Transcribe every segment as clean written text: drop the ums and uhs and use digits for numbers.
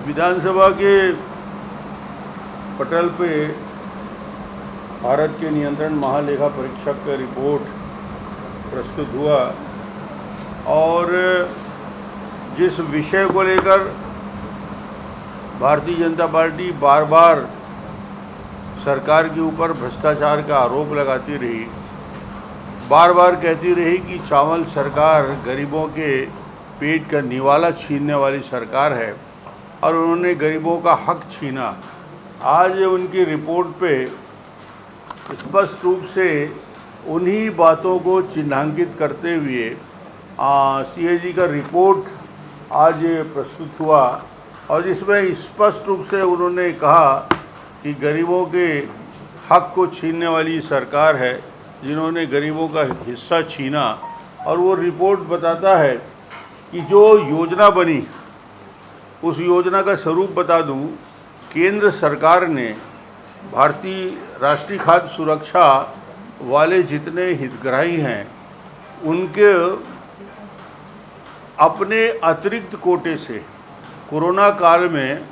विधानसभा के पटल पे भारत के नियंत्रण महालेखा परीक्षक का रिपोर्ट प्रस्तुत हुआ और जिस विषय को लेकर भारतीय जनता पार्टी बार बार सरकार के ऊपर भ्रष्टाचार का आरोप लगाती रही, बार बार कहती रही कि चावल सरकार गरीबों के पेट का निवाला छीनने वाली सरकार है और उन्होंने गरीबों का हक छीना। आज उनकी रिपोर्ट पे स्पष्ट रूप से उन्हीं बातों को चिन्हांकित करते हुए सीएजी का रिपोर्ट आज प्रस्तुत हुआ और जिसमें स्पष्ट रूप से उन्होंने कहा कि गरीबों के हक को छीनने वाली सरकार है जिन्होंने गरीबों का हिस्सा छीना। और वो रिपोर्ट बताता है कि जो योजना बनी उस योजना का स्वरूप बता दूं, केंद्र सरकार ने भारतीय राष्ट्रीय खाद्य सुरक्षा वाले जितने हितग्राही हैं उनके अपने अतिरिक्त कोटे से कोरोना काल में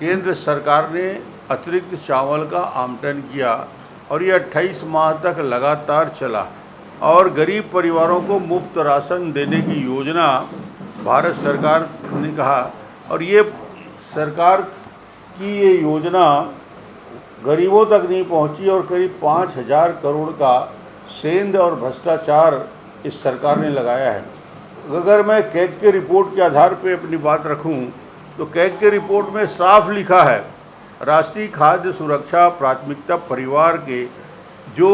केंद्र सरकार ने अतिरिक्त चावल का आवंटन किया और ये 28 माह तक लगातार चला और गरीब परिवारों को मुफ्त राशन देने की योजना भारत सरकार ने कहा। और ये सरकार की ये योजना गरीबों तक नहीं पहुंची और करीब 5,000 करोड़ का सेंध और भ्रष्टाचार इस सरकार ने लगाया है। अगर मैं कैग के रिपोर्ट के आधार पर अपनी बात रखूं तो कैग के रिपोर्ट में साफ लिखा है, राष्ट्रीय खाद्य सुरक्षा प्राथमिकता परिवार के जो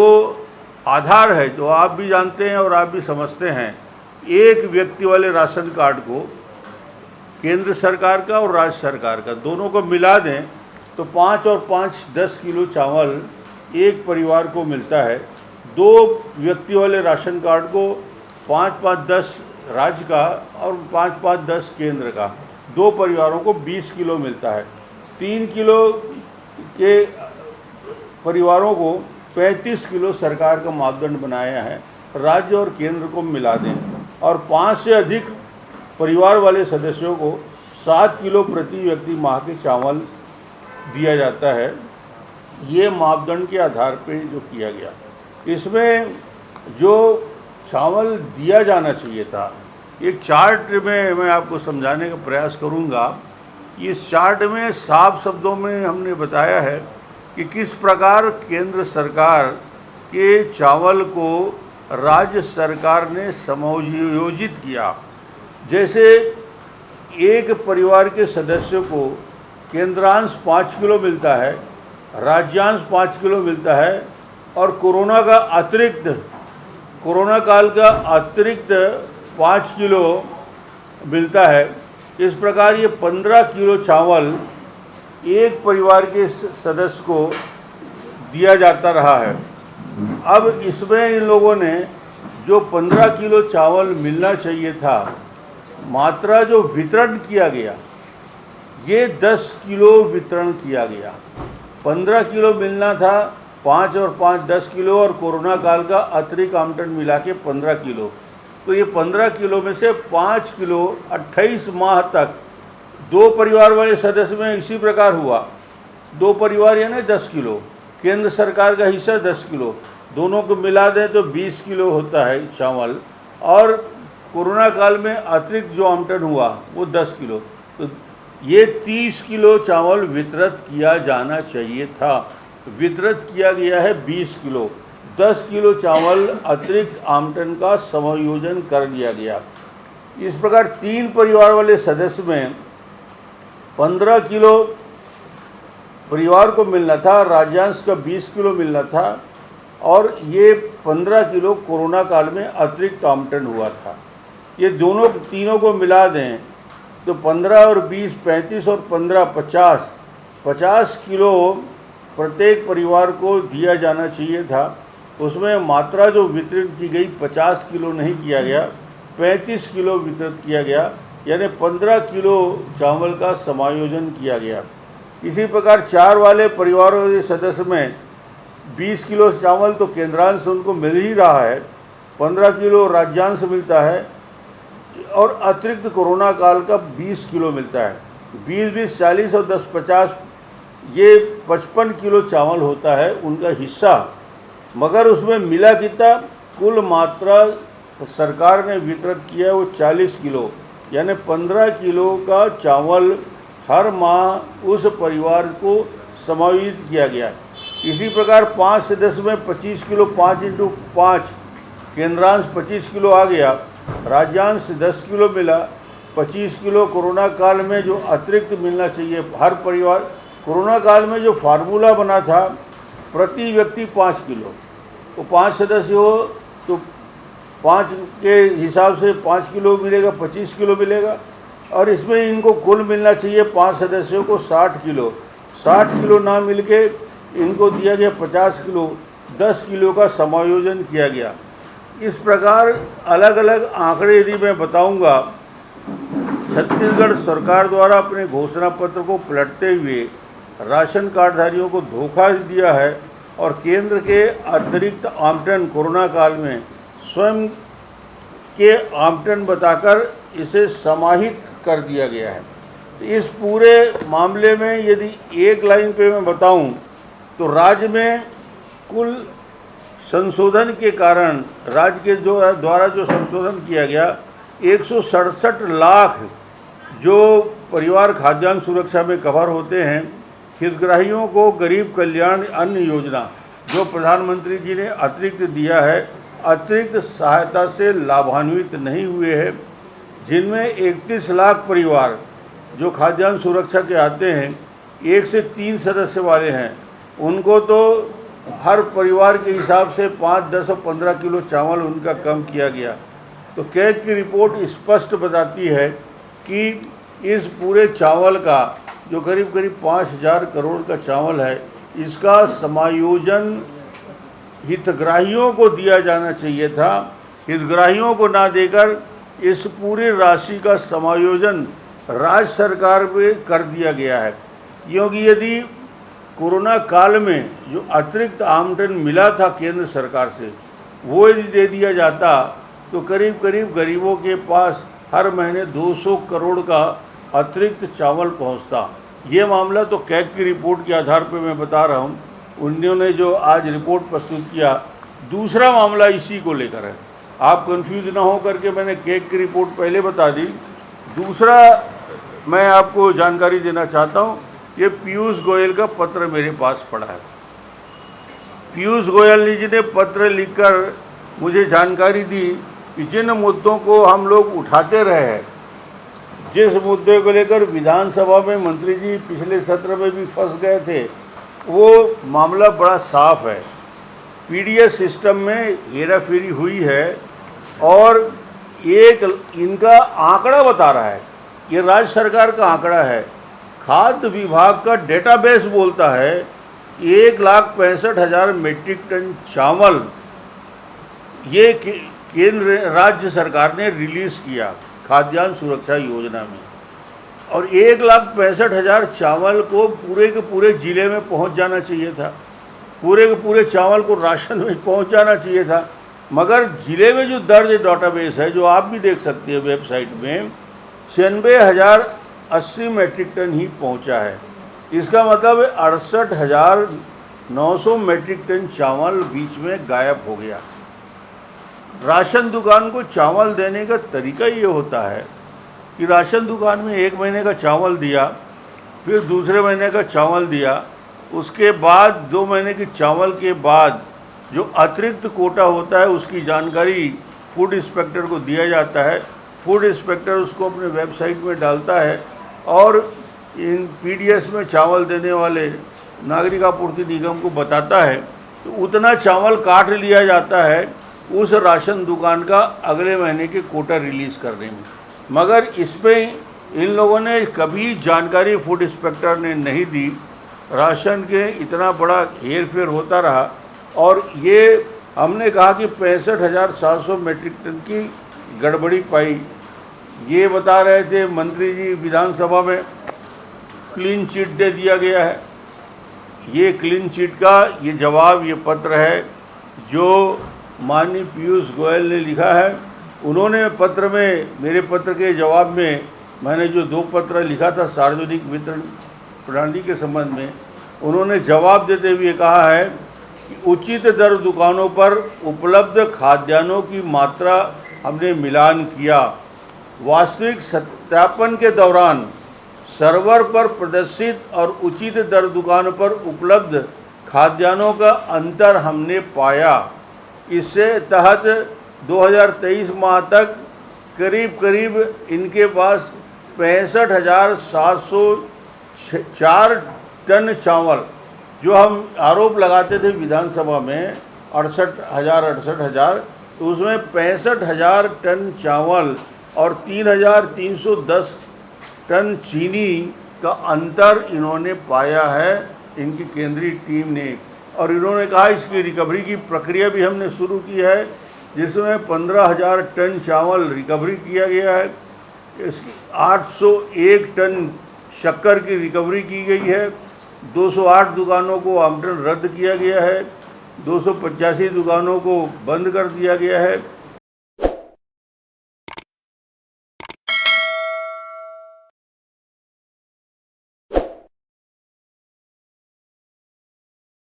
आधार है, जो आप भी जानते हैं और आप भी समझते हैं, एक व्यक्ति वाले राशन कार्ड को केंद्र सरकार का और राज्य सरकार का दोनों को मिला दें तो 5 और 5 10 किलो चावल एक परिवार को मिलता है। 2 व्यक्ति वाले राशन कार्ड को 5-5 10 राज्य का और 5-5 10 केंद्र का, 2 परिवारों को 20 किलो मिलता है। 3 किलो के परिवारों को 35 किलो सरकार का मापदंड बनाया है, राज्य और केंद्र को मिला दें। और 5 से अधिक परिवार वाले सदस्यों को 7 किलो प्रति व्यक्ति माह के चावल दिया जाता है। ये मापदंड के आधार पे जो किया गया, इसमें जो चावल दिया जाना चाहिए था, एक चार्ट में मैं आपको समझाने का प्रयास करूंगा। इस चार्ट में साफ शब्दों में हमने बताया है कि किस प्रकार केंद्र सरकार के चावल को राज्य सरकार ने समायोजित किया। जैसे एक परिवार के सदस्य को केंद्रांश 5 किलो मिलता है, राज्यांश 5 किलो मिलता है और कोरोना काल का अतिरिक्त 5 किलो मिलता है। इस प्रकार ये 15 किलो चावल एक परिवार के सदस्य को दिया जाता रहा है। अब इसमें इन लोगों ने जो 15 किलो चावल मिलना चाहिए था, मात्रा जो वितरण किया गया, ये 10 किलो वितरण किया गया। 15 किलो मिलना था, 5 और 5 10 किलो और कोरोना काल का अतिरिक्त आवंटन मिला के 15 किलो। तो ये 15 किलो में से 5 किलो 28 माह तक 2 परिवार वाले सदस्य में इसी प्रकार हुआ। 2 परिवार यानी 10 किलो, केंद्र सरकार का हिस्सा 10 किलो, दोनों को मिला दें तो 20 किलो होता है चावल। और कोरोना काल में अतिरिक्त जो आवंटन हुआ वो 10 किलो, तो ये 30 किलो चावल वितरित किया जाना चाहिए था। वितरित किया गया है 20 किलो। 10 किलो चावल अतिरिक्त आवंटन का समायोजन कर लिया गया। इस प्रकार 3 परिवार वाले सदस्य में 15 किलो परिवार को मिलना था, राज्यांश का 20 किलो मिलना था और ये 15 किलो कोरोना काल में अतिरिक्त आवंटन हुआ था। ये तीनों को मिला दें तो 15 और 20 35 और 15 50 किलो प्रत्येक परिवार को दिया जाना चाहिए था। उसमें मात्रा जो वितरित की गई 50 किलो नहीं किया गया, 35 किलो वितरित किया गया, यानी 15 किलो चावल का समायोजन किया गया। इसी प्रकार 4 वाले परिवारों के सदस्य में 20 किलो चावल तो केंद्रांश उनको मिल ही रहा है, 15 किलो राज्यांश मिलता है और अतिरिक्त कोरोना काल का 20 किलो मिलता है। 20-20, 40 और 10-50 ये 55 किलो चावल होता है उनका हिस्सा, मगर उसमें मिला कितना, कुल मात्रा सरकार ने वितरित किया है वो 40 किलो, यानी 15 किलो का चावल हर माह उस परिवार को समायोजित किया गया। इसी प्रकार 5 सदस्य में 25 किलो, 5 × 5 केंद्रांश 25 किलो आ गया, राज्यांश 10 किलो मिला। 25 किलो कोरोना काल में जो अतिरिक्त मिलना चाहिए हर परिवार, कोरोना काल में जो फार्मूला बना था प्रति व्यक्ति 5 किलो, तो 5 सदस्य हो तो 5 के हिसाब से 5 किलो मिलेगा, 25 किलो मिलेगा। और इसमें इनको कुल मिलना चाहिए 5 सदस्यों को 60 किलो, 60 किलो ना मिलके इनको दिया गया 50 किलो, 10 किलो का समायोजन किया गया। इस प्रकार अलग अलग आंकड़े यदि मैं बताऊंगा, छत्तीसगढ़ सरकार द्वारा अपने घोषणा पत्र को पलटते हुए राशन कार्डधारियों को धोखा दिया है और केंद्र के अतिरिक्त आवंटन कोरोना काल में स्वयं के आवंटन बताकर इसे समाहित कर दिया गया है। इस पूरे मामले में यदि एक लाइन पे मैं बताऊं तो राज्य में कुल संशोधन के कारण राज्य के द्वारा जो संशोधन किया गया, 167 लाख जो परिवार खाद्यान्न सुरक्षा में कवर होते हैं, हितग्राहियों को गरीब कल्याण अन्न योजना जो प्रधानमंत्री जी ने अतिरिक्त दिया है, अतिरिक्त सहायता से लाभान्वित नहीं हुए हैं, जिनमें 31 लाख परिवार जो खाद्यान्न सुरक्षा के आते हैं, 1 से 3 सदस्य वाले हैं, उनको तो हर परिवार के हिसाब से 5, 10 और 15 किलो चावल उनका कम किया गया। तो कैग की रिपोर्ट स्पष्ट बताती है कि इस पूरे चावल का जो करीब करीब 5,000 करोड़ का चावल है, इसका समायोजन हितग्राहियों को दिया जाना चाहिए था। हितग्राहियों को ना देकर इस पूरी राशि का समायोजन राज्य सरकार में कर दिया गया है, क्योंकि यदि कोरोना काल में जो अतिरिक्त आवंटन मिला था केंद्र सरकार से, वो यदि दे दिया जाता तो करीब करीब गरीबों के पास हर महीने 200 करोड़ का अतिरिक्त चावल पहुंचता। ये मामला तो कैग की रिपोर्ट के आधार पर मैं बता रहा हूं, उन्होंने जो आज रिपोर्ट प्रस्तुत किया। दूसरा मामला इसी को लेकर है, आप कंफ्यूज ना हो करके मैंने कैग की रिपोर्ट पहले बता दी। दूसरा मैं आपको जानकारी देना चाहता हूं, ये पीयूष गोयल का पत्र मेरे पास पड़ा है। पीयूष गोयल जी ने पत्र लिखकर मुझे जानकारी दी कि जिन मुद्दों को हम लोग उठाते रहे हैं, जिस मुद्दे को लेकर विधानसभा में मंत्री जी पिछले सत्र में भी फंस गए थे, वो मामला बड़ा साफ है। पीडीएस सिस्टम में हेराफेरी हुई है और एक इनका आंकड़ा बता रहा है, ये राज्य सरकार का आंकड़ा है, खाद्य विभाग का डेटाबेस बोलता है 1,65,000 मीट्रिक टन चावल ये केंद्र राज्य सरकार ने रिलीज़ किया खाद्यान्न सुरक्षा योजना में, और 1,65,000 चावल को पूरे के पूरे ज़िले में पहुंच जाना चाहिए था, पूरे के पूरे चावल को राशन में पहुंच जाना चाहिए था। मगर ज़िले में जो दर्ज डाटाबेस है, जो आप भी देख सकते हैं वेबसाइट में, 96,080 मीट्रिक टन ही पहुंचा है। इसका मतलब 68,900 मीट्रिक टन चावल बीच में गायब हो गया। राशन दुकान को चावल देने का तरीका ये होता है कि राशन दुकान में 1 महीने का चावल दिया, फिर दूसरे महीने का चावल दिया, उसके बाद 2 महीने के चावल के बाद जो अतिरिक्त कोटा होता है उसकी जानकारी फूड इंस्पेक्टर को दिया जाता है। फूड इंस्पेक्टर उसको अपने वेबसाइट में डालता है और इन पीडीएस में चावल देने वाले नागरिक आपूर्ति निगम को बताता है, तो उतना चावल काट लिया जाता है उस राशन दुकान का अगले महीने के कोटा रिलीज़ करने में। मगर इसमें इन लोगों ने कभी जानकारी फूड इंस्पेक्टर ने नहीं दी। राशन के इतना बड़ा हेर फेर होता रहा और ये हमने कहा कि 65,700 मीट्रिक टन की गड़बड़ी पाई। ये बता रहे थे मंत्री जी विधानसभा में, क्लीन चिट दे दिया गया है। ये क्लीन चिट का ये जवाब, ये पत्र है जो माननीय पीयूष गोयल ने लिखा है। उन्होंने पत्र में, मेरे पत्र के जवाब में मैंने जो 2 पत्र लिखा था सार्वजनिक वितरण प्रणाली के संबंध में, उन्होंने जवाब देते हुए कहा है कि उचित दर दुकानों पर उपलब्ध खाद्यान्नों की मात्रा हमने मिलान किया। वास्तविक सत्यापन के दौरान सर्वर पर प्रदर्शित और उचित दर दुकानों पर उपलब्ध खाद्यान्नों का अंतर हमने पाया। इससे तहत 2023 माह तक करीब इनके पास 65,704 टन चावल, जो हम आरोप लगाते थे विधानसभा में 68,000, तो उसमें 65,000 टन चावल और 3,310 टन चीनी का अंतर इन्होंने पाया है, इनकी केंद्रीय टीम ने। और इन्होंने कहा इसकी रिकवरी की प्रक्रिया भी हमने शुरू की है, जिसमें 15,000 टन चावल रिकवरी किया गया है। इसकी 801 टन शक्कर की रिकवरी की गई है। 208 दुकानों को आवंटन रद्द किया गया है। 285 दुकानों को बंद कर दिया गया है।